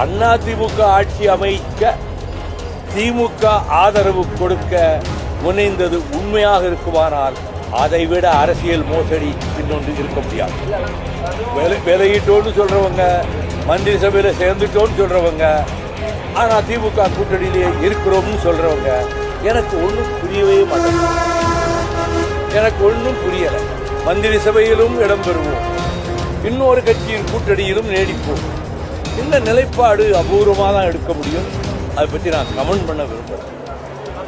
அதிமுக ஆட்சி அமைக்க திமுக ஆதரவு கொடுக்க முனைந்தது உண்மையாக இருக்குமானால் அதைவிட அரசியல் மோசடி இன்னொன்று இருக்க முடியாது. விலகிட்டோன்னு சொல்றவங்க, மந்திரி சபையில சேர்ந்துட்டோன்னு சொல்றவங்க, ஆனா திமுக கூட்டணியிலே இருக்கிறோம்னு சொல்றவங்க எனக்கு ஒன்றும் புரியவே மாட்டேங்குது. எனக்கு ஒன்றும் புரியல. மந்திரி சபையிலும் இடம்பெறுவோம், இன்னொரு கட்சியின் கூட்டணியிலும் நீடிப்போம். இந்த நிலைப்பாடு அபூர்வமாக தான் எடுக்க முடியும். அதை பற்றி நான் கமெண்ட் பண்ண விரும்புகிறேன்.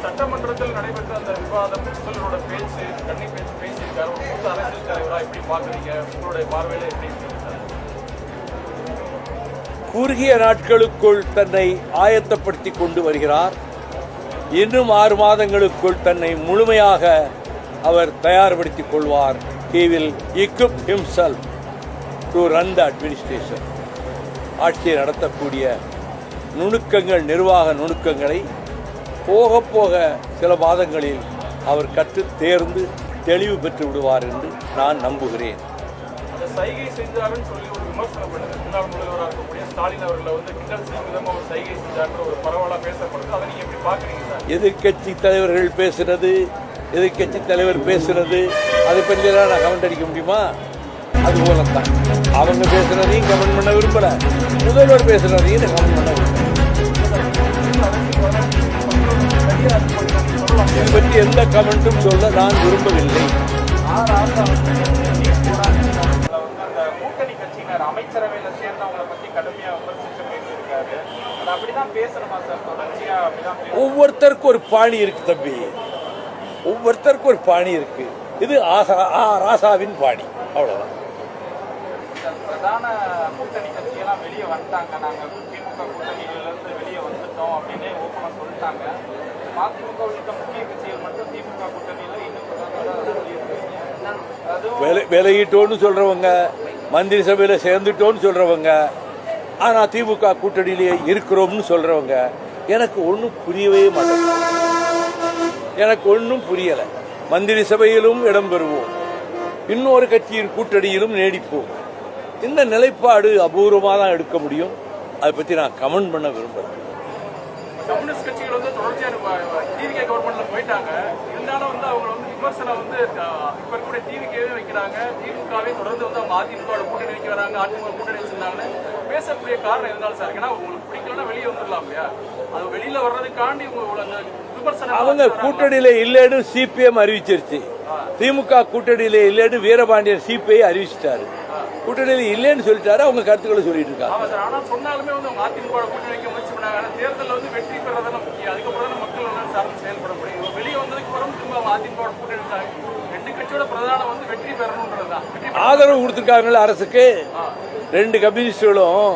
சட்டமன்றத்தில் நடைபெற்ற அந்த விவாதம், உங்களோட பேச்சு, கண்ணி பேச்சு பேசியிருக்காரு. ஒரு மூத்த அரசியல் தலைவராக எப்படி பார்க்குறீங்க? உங்களுடைய பார்வையில் எப்படி இருக்கு? குறுகிய நாட்களுக்குள் தன்னை ஆயத்தப்படுத்திக் கொண்டு வருகிறார். இன்னும் 6 மாதங்களுக்குள் தன்னை முழுமையாக அவர் தயார்படுத்திக் கொள்வார். He will equip himself to run the administration. ஆட்சியை நடத்தக்கூடிய நுணுக்கங்கள், நிர்வாக நுணுக்கங்களை போக போக சில மாதங்களில் அவர் கற்று தேர்ந்து தெளிவு பெற்று விடுவார் என்று நான் நம்புகிறேன். அந்த சைகை செஞ்சாருன்னு சொல்லி ஒரு விமர்சனம் பண்ணுது. முன்னாள் முதல்வராக இருக்கக்கூடிய ஸ்டாலின் அவர்களை கிண்டல் செய்யும் விதமாக ஒரு சைகை செஞ்சார்ன்ற ஒரு பரவலாக பேசப்படுது. அதை நீங்கள் எப்படி பார்க்குறீங்க சார்? எதிர்கட்சி தலைவர்கள் பேசுறது, எதிர்கட்சி தலைவர் பேசுறது, அதை பற்றியெல்லாம் நான் கமெண்ட் அடிக்க முடியுமா? அது போலத்தான் அவங்க பேசுறதையும் கமெண்ட் பண்ண விரும்பல, முதல்வர் பேசுறதையும் கமெண்ட் பண்ண விரும்பல. இதை பற்றி எந்த கமெண்ட்டும் சொல்ல நான் விரும்பவில்லை. கூட்டணி கட்சியினர் அமைச்சரவையில் சேர்ந்தவங்களை பற்றி கடுமையாக விமர்சிச்சு பேசியிருக்காரு. அது அப்படிதான் பேசணுமா சார்? தொடர்ச்சியா அப்படிதான். ஒவ்வொருத்தருக்கும் ஒரு பாணி இருக்கு தம்பி, ஒவ்வொருத்தருக்கும் ஒரு பாணி இருக்கு. இது ராசாவின் பாணி, அவ்வளவுதான். பிரதான கூட்டணி கட்சியெல்லாம் வெளியே வந்துட்டாங்க. நாங்கள் திமுக கூட்டணியிலிருந்து வெளியே வந்துட்டோம் அப்படின்னு ஓப்பனாக சொல்லிட்டாங்க. மதிமுக உள்ளிட்ட முக்கிய கட்சிகள் மட்டும் திமுக கூட்டணியில் இன்னும் விலகிட்டோன்னு சொல்றவங்க, மந்திரி சபையில சேர்ந்துட்டோன்னு சொல்றவங்க, ஆனா திமுக கூட்டணியிலே இருக்கிறோம்னு சொல்றவங்க எனக்கு ஒன்றும் புரியவே மாட்டேங்குது. எனக்கு ஒன்றும் புரியல. மந்திரி சபையிலும் இடம்பெறுவோம், இன்னொரு கட்சியின் கூட்டணியிலும் நீடிப்போம். இந்த நிலைப்பாடு அபூர்வமாக தான் எடுக்க முடியும். அதை பற்றி நான் கமெண்ட் பண்ண விரும்புகிறேன். கம்யூனிஸ்ட் கட்சிகள் தொடர்ச்சியாக டிவிகே கவர்மெண்ட்ல போயிட்டாங்க. இருந்தாலும் அவங்க விமர்சனம் இப்ப இருக்கக்கூடிய டிவிகேவே வைக்கிறாங்க. திமுகவே தொடர்ந்து அவங்க அதிமுக கூட்டணி வைக்க வராங்க, அதிமுக கூட்டணி வச்சிருந்தாங்கன்னு பேசக்கூடிய காரணம் இருந்தாலும் சார், ஏன்னா உங்களுக்கு பிடிக்கலன்னா வெளியே வந்துடலாம் இல்லையா? அது வெளியில வர்றதுக்காண்டி விமர்சனம். அவங்க கூட்டணியில இல்லைன்னு சிபிஎம் அறிவிச்சிருச்சு. திமுக கூட்டணியில இல்லைன்னு வீரபாண்டியன் சிபிஐ அறிவிச்சிட்டாரு. கூட்டணியில இல்லைன்னு சொல்லிட்டாரு. அவங்க கருத்துக்களை சொல்லிட்டு இருக்காங்க. ஆனா சொன்னாலுமே அதிமுக கூட்டணி வைக்க முயற்சி பண்ணாங்க. தேர்தலில் வெற்றி பெறதான் முக்கியம். அதுக்கப்புறம் மக்கள் சார்ந்து செயல்பட முடியும். வெளியே வந்ததுக்கு அப்புறம் திரும்ப அதிமுக கூட்டணி ரெண்டு கட்சியோட பிரதானம் வெற்றி பெறணும்ன்றதுதான். ஆதரவு கொடுத்திருக்காங்கல்ல அரசுக்கு. 2 கம்யூனிஸ்டுகளும்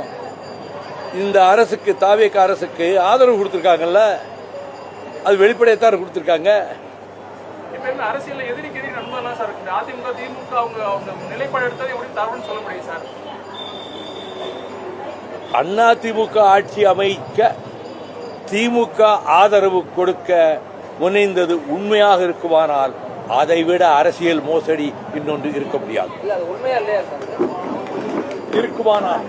இந்த அரசுக்கு, தாவேக அரசுக்கு ஆதரவு கொடுத்திருக்காங்கல்ல. அது வெளிப்படையத்தான் கொடுத்திருக்காங்க. அரசியல் எதிரிக்கு எதிரி நண்பர்களா சார் இருக்கு. அதிமுக திமுக அவங்க நிலைப்பாடு எடுத்தது எப்படி தவறுன்னு சொல்ல முடியும் சார்? அதிமுக ஆட்சி அமைக்க திமுக ஆதரவு கொடுக்க முனைந்தது உண்மையாக இருக்குமானால் அதைவிட அரசியல் மோசடி இன்னொன்று இருக்க முடியாது. இருக்குமானால்